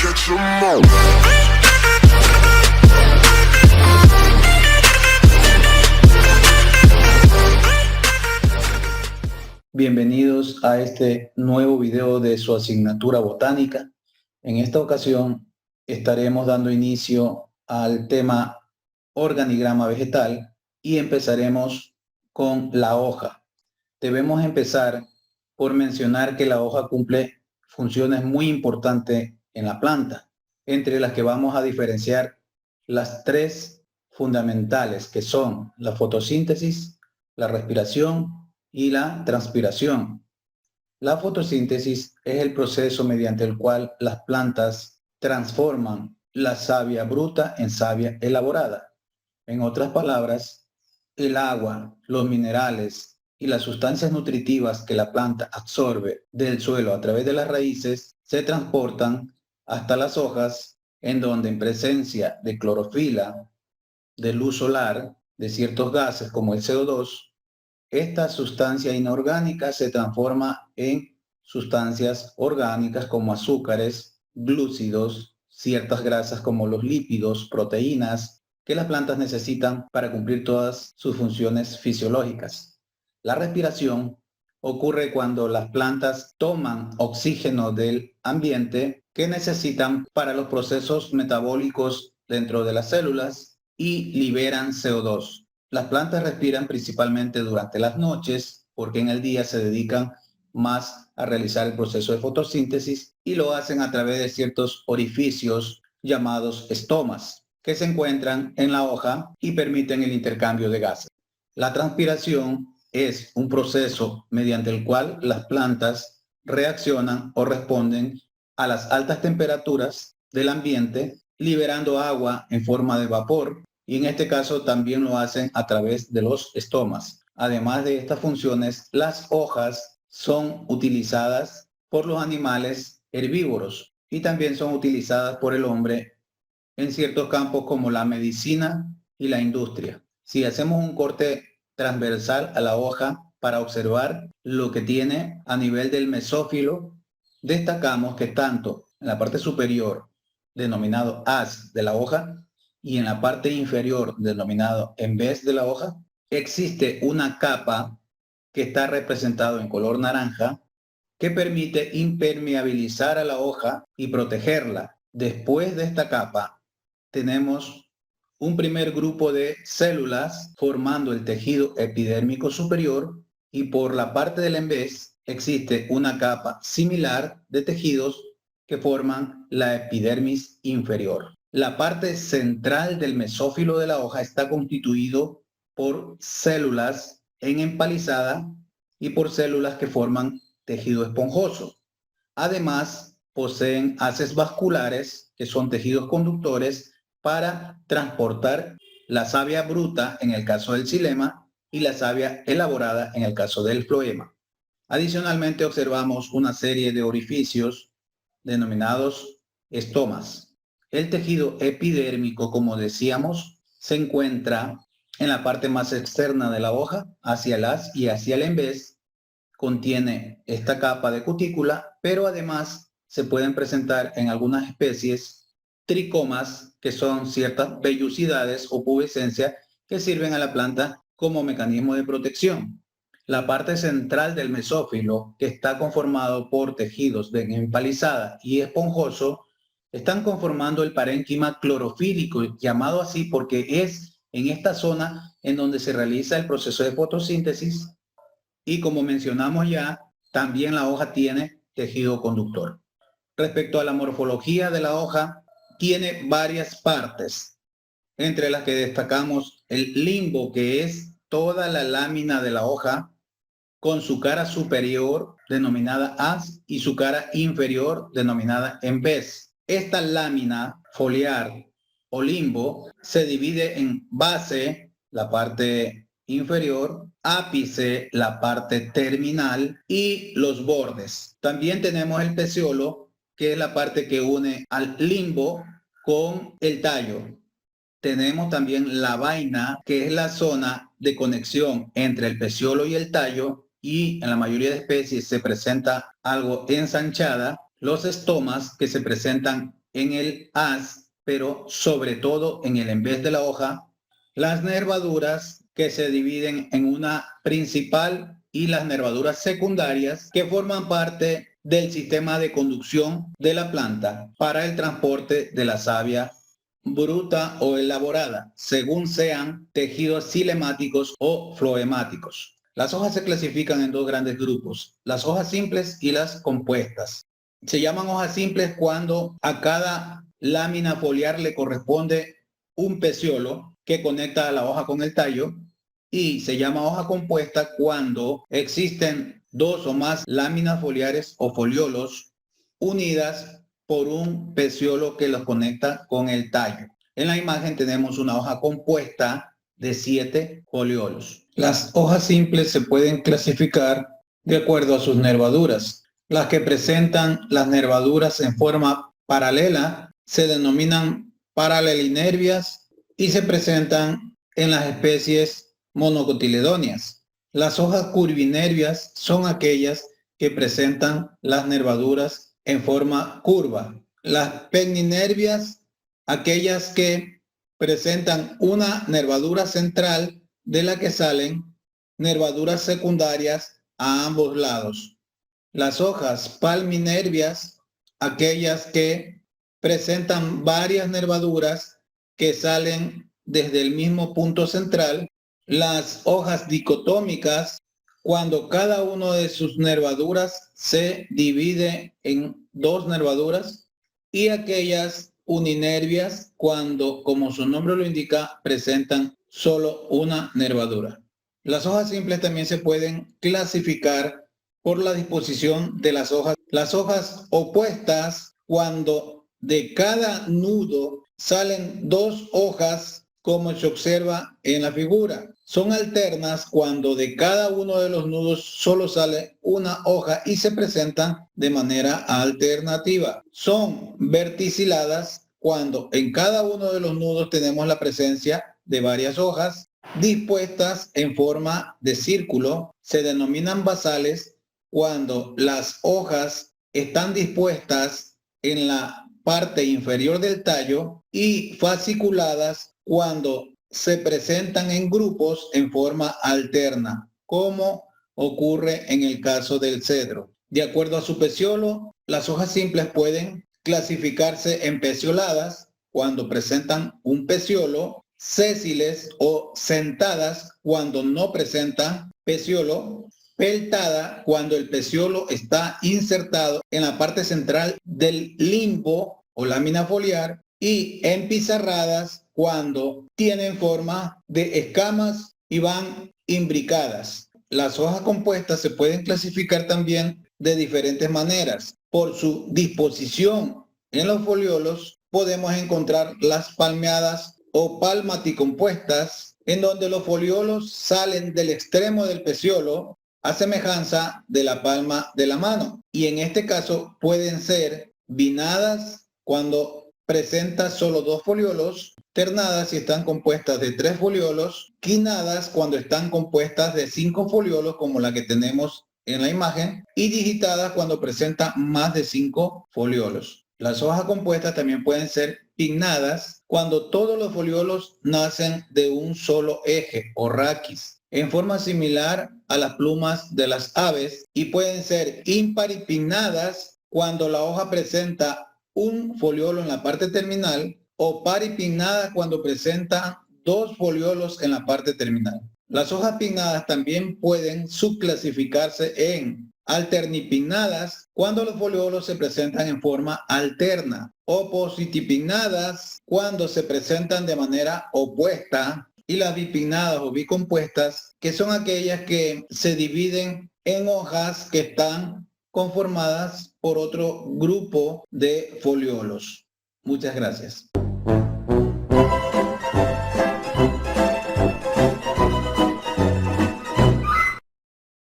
Catch 'em all. Bienvenidos a este nuevo video de su asignatura botánica. En esta ocasión estaremos dando inicio al tema organigrama vegetal y empezaremos con la hoja. Debemos empezar por mencionar que la hoja cumple funciones muy importantes en la planta, entre las que vamos a diferenciar las tres fundamentales, que son la fotosíntesis, la respiración y la transpiración. La fotosíntesis es el proceso mediante el cual las plantas transforman la savia bruta en savia elaborada. En otras palabras, el agua, los minerales y las sustancias nutritivas que la planta absorbe del suelo a través de las raíces se transportan hasta las hojas, en donde en presencia de clorofila, de luz solar, de ciertos gases como el CO2, esta sustancia inorgánica se transforma en sustancias orgánicas como azúcares, glúcidos, ciertas grasas como los lípidos, proteínas, que las plantas necesitan para cumplir todas sus funciones fisiológicas. La respiración ocurre cuando las plantas toman oxígeno del ambiente que necesitan para los procesos metabólicos dentro de las células y liberan CO2. Las plantas respiran principalmente durante las noches porque en el día se dedican más a realizar el proceso de fotosíntesis y lo hacen a través de ciertos orificios llamados estomas que se encuentran en la hoja y permiten el intercambio de gases. La transpiración es un proceso mediante el cual las plantas reaccionan o responden a las altas temperaturas del ambiente, liberando agua en forma de vapor, y en este caso también lo hacen a través de los estomas. Además de estas funciones, las hojas son utilizadas por los animales herbívoros y también son utilizadas por el hombre en ciertos campos como la medicina y la industria. Si hacemos un corte transversal a la hoja para observar lo que tiene a nivel del mesófilo, destacamos que tanto en la parte superior, denominado haz de la hoja, y en la parte inferior, denominado en vez de la hoja, existe una capa que está representado en color naranja que permite impermeabilizar a la hoja y protegerla. Después de esta capa tenemos un primer grupo de células formando el tejido epidérmico superior, y por la parte del en vez existe una capa similar de tejidos que forman la epidermis inferior. La parte central del mesófilo de la hoja está constituido por células en empalizada y por células que forman tejido esponjoso. Además, poseen haces vasculares, que son tejidos conductores para transportar la savia bruta en el caso del xilema y la savia elaborada en el caso del floema. Adicionalmente, observamos una serie de orificios denominados estomas. El tejido epidérmico, como decíamos, se encuentra en la parte más externa de la hoja, hacia el haz y hacia el en vez. Contiene esta capa de cutícula, pero además se pueden presentar en algunas especies tricomas, que son ciertas vellosidades o pubescencia que sirven a la planta como mecanismo de protección. La parte central del mesófilo, que está conformado por tejidos de empalizada y esponjoso, están conformando el parénquima clorofílico, llamado así porque es en esta zona en donde se realiza el proceso de fotosíntesis. Y como mencionamos ya, también la hoja tiene tejido conductor. Respecto a la morfología de la hoja, tiene varias partes, entre las que destacamos el limbo, que es toda la lámina de la hoja, con su cara superior denominada haz y su cara inferior denominada en vez. Esta lámina foliar o limbo se divide en base, la parte inferior, ápice, la parte terminal, y los bordes. También tenemos el peciolo, que es la parte que une al limbo con el tallo. Tenemos también la vaina, que es la zona de conexión entre el peciolo y el tallo, y en la mayoría de especies se presenta algo ensanchada. Los estomas, que se presentan en el haz, pero sobre todo en el en vez de la hoja, las nervaduras que se dividen en una principal y las nervaduras secundarias que forman parte del sistema de conducción de la planta para el transporte de la savia bruta o elaborada, según sean tejidos cilemáticos o floemáticos. Las hojas se clasifican en dos grandes grupos, las hojas simples y las compuestas. Se llaman hojas simples cuando a cada lámina foliar le corresponde un peciolo que conecta a la hoja con el tallo, y se llama hoja compuesta cuando existen dos o más láminas foliares o foliolos unidas por un peciolo que los conecta con el tallo. En la imagen tenemos una hoja compuesta de 7 foliolos. Las hojas simples se pueden clasificar de acuerdo a sus nervaduras. Las que presentan las nervaduras en forma paralela se denominan paralelinervias y se presentan en las especies monocotiledóneas. Las hojas curvinervias son aquellas que presentan las nervaduras en forma curva. Las pectinervias, aquellas que presentan una nervadura central de la que salen nervaduras secundarias a ambos lados. Las hojas palminervias, aquellas que presentan varias nervaduras que salen desde el mismo punto central. Las hojas dicotómicas, cuando cada una de sus nervaduras se divide en dos nervaduras, y aquellas uninervias, cuando, como su nombre lo indica, presentan solo una nervadura. Las hojas simples también se pueden clasificar por la disposición de las hojas. Las hojas opuestas, cuando de cada nudo salen dos hojas, como se observa en la figura. Son alternas cuando de cada uno de los nudos solo sale una hoja y se presentan de manera alternativa. Son verticiladas cuando en cada uno de los nudos tenemos la presencia de varias hojas dispuestas en forma de círculo. Se denominan basales cuando las hojas están dispuestas en la parte inferior del tallo, y fasciculadas cuando se presentan en grupos en forma alterna, como ocurre en el caso del cedro. De acuerdo a su peciolo, las hojas simples pueden clasificarse en pecioladas cuando presentan un peciolo, sésiles o sentadas cuando no presentan peciolo, peltada cuando el peciolo está insertado en la parte central del limbo o lámina foliar, y empizarradas cuando tienen forma de escamas y van imbricadas. Las hojas compuestas se pueden clasificar también de diferentes maneras. Por su disposición en los foliolos podemos encontrar las palmeadas o palmaticompuestas, en donde los foliolos salen del extremo del peciolo a semejanza de la palma de la mano, y en este caso pueden ser binadas cuando presenta solo dos foliolos, ternadas si están compuestas de 3 foliolos, quinadas cuando están compuestas de 5 foliolos, como la que tenemos en la imagen, y digitadas cuando presenta más de 5 foliolos. Las hojas compuestas también pueden ser pinnadas cuando todos los foliolos nacen de un solo eje o raquis, en forma similar a las plumas de las aves, y pueden ser imparipinnadas cuando la hoja presenta un foliolo en la parte terminal, o paripinnadas cuando presenta 2 foliolos en la parte terminal. Las hojas pinnadas también pueden subclasificarse en alternipinnadas cuando los foliolos se presentan en forma alterna, opositipinnadas cuando se presentan de manera opuesta, y las bipinnadas o bicompuestas, que son aquellas que se dividen en hojas que están conformadas por otro grupo de foliolos. Muchas gracias.